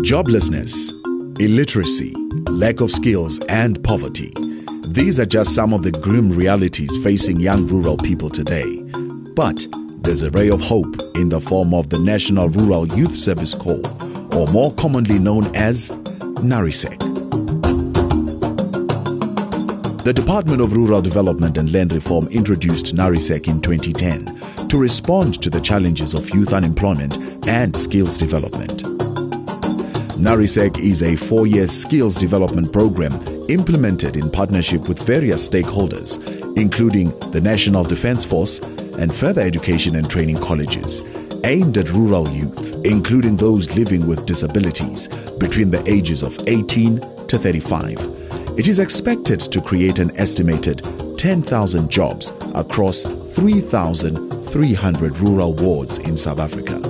Joblessness, illiteracy, lack of skills, and poverty. These are just some of the grim realities facing young rural people today. But there's a ray of hope in the form of the National Rural Youth Service Corps, or more commonly known as NARYSEC. The Department of Rural Development and Land Reform introduced NARYSEC in 2010 to respond to the challenges of youth unemployment and skills development. NARYSEC is a 4-year skills development program implemented in partnership with various stakeholders, including the National Defence Force and further education and training colleges, aimed at rural youth, including those living with disabilities between the ages of 18 to 35. It is expected to create an estimated 10,000 jobs across 3,300 rural wards in South Africa.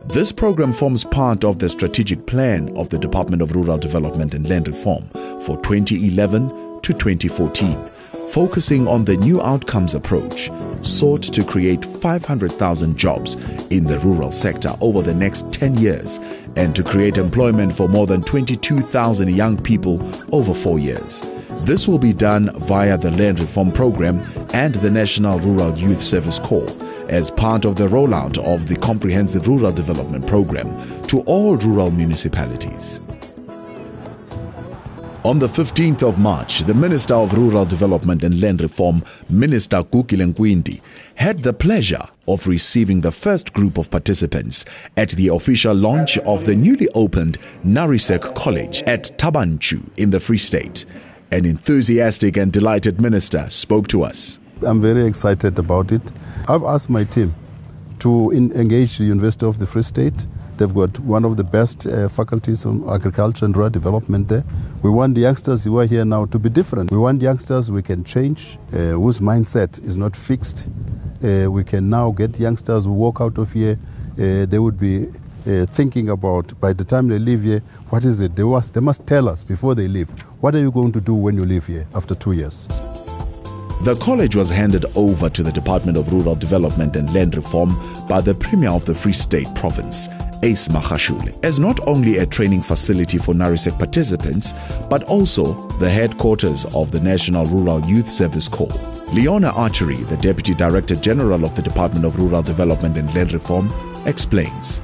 This program forms part of the strategic plan of the Department of Rural Development and Land Reform for 2011 to 2014, focusing on the new outcomes approach, sought to create 500,000 jobs in the rural sector over the next 10 years and to create employment for more than 22,000 young people over 4 years. This will be done via the Land Reform Program and the National Rural Youth Service Corps, as part of the rollout of the Comprehensive Rural Development Program to all rural municipalities. On the 15th of March, the Minister of Rural Development and Land Reform, Minister Gugile Nkwindi, had the pleasure of receiving the first group of participants at the official launch of the newly opened NARYSEC College at Thaba Nchu in the Free State. An enthusiastic and delighted minister spoke to us. I'm very excited about it. I've asked my team to engage the University of the Free State. They've got one of the best faculties on agriculture and rural development there. We want the youngsters who are here now to be different. We want youngsters we can change, whose mindset is not fixed. We can now get youngsters who walk out of here, they would be thinking about, by the time they leave here, what is it? They must tell us before they leave. What are you going to do when you leave here after 2 years? The college was handed over to the Department of Rural Development and Land Reform by the Premier of the Free State Province, Ace Magashule, as not only a training facility for NARYSEC participants, but also the headquarters of the National Rural Youth Service Corps. Leona Archery, the Deputy Director General of the Department of Rural Development and Land Reform, explains.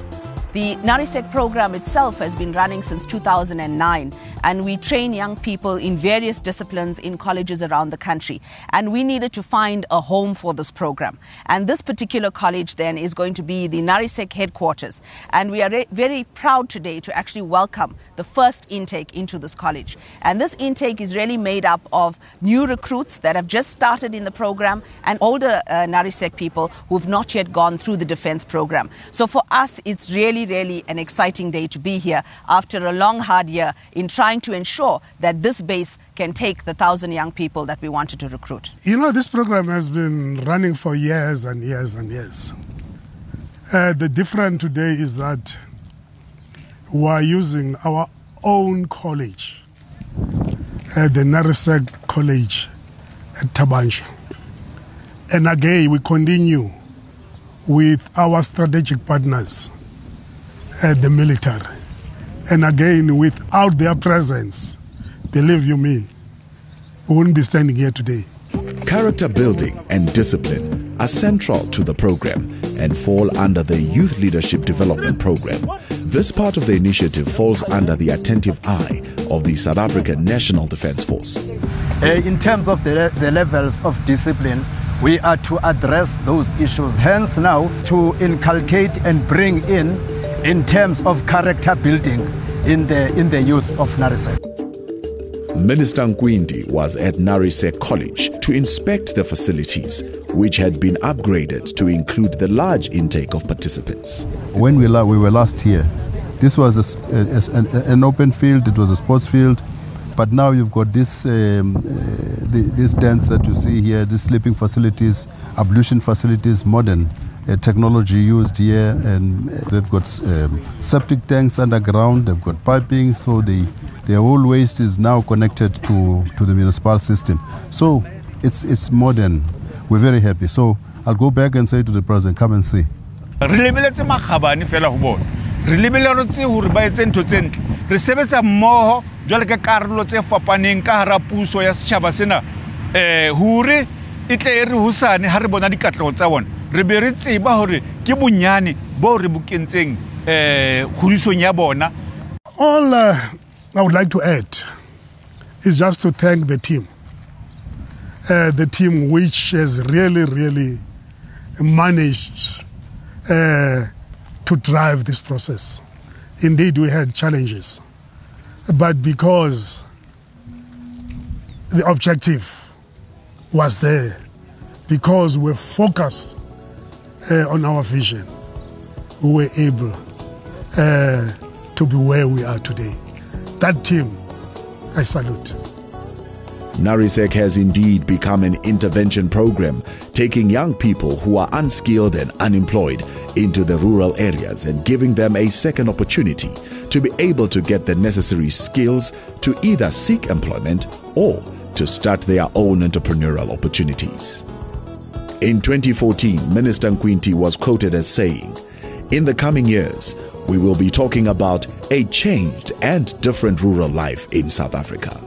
The NARYSEC program itself has been running since 2009, and we train young people in various disciplines in colleges around the country. And we needed to find a home for this program. And this particular college then is going to be the NARYSEC headquarters. And we are very proud today to actually welcome the first intake into this college. And this intake is really made up of new recruits that have just started in the program and older NARYSEC people who have not yet gone through the defense program. So for us, it's really an exciting day to be here after a long, hard year in trying to ensure that this base can take the 1,000 young people that we wanted to recruit. You know, this program has been running for years and years and years. The difference today is that we are using our own college, the NARYSEC College at Thaba Nchu. And again, we continue with our strategic partners, the military. And again, without their presence, believe you me, we wouldn't be standing here today. Character building and discipline are central to the program and fall under the Youth Leadership Development Program. This part of the initiative falls under the attentive eye of the South African National Defence Force. In terms of the levels of discipline, we are to address those issues. Hence now, to inculcate and bring in terms of character building in the youth of NARYSEC. Minister Nkwindi was at NARYSEC College to inspect the facilities, which had been upgraded to include the large intake of participants. When we were last here, this was an open field, it was a sports field, but now you've got this tents that you see here, these sleeping facilities, ablution facilities, modern technology used here, and they've got septic tanks underground, they've got piping, so their whole waste is now connected to the municipal system. So it's modern. We're very happy. So I'll go back and say to the president, come and see. re lebeletse makgabane fela ho bona re lebeletse hore ba etse ntho tse ntle re sebetsa mmoho jwale ka karolo tse fapaneng ka hara puso ya setjhaba sena hore itle e re hosane ha re bona dikatleho tsa bona re be re tseba hore ke bonyane bo re bukentseng khurisong ya bona. All I would like to add is just to thank the team which has really managed to drive this process. Indeed, we had challenges, but because the objective was there, because we're focused on our vision, we were able to be where we are today. That team, I salute. NARYSEC has indeed become an intervention program, taking young people who are unskilled and unemployed into the rural areas and giving them a second opportunity to be able to get the necessary skills to either seek employment or to start their own entrepreneurial opportunities. In 2014, Minister Nkwinti was quoted as saying, "In the coming years, we will be talking about a changed and different rural life in South Africa."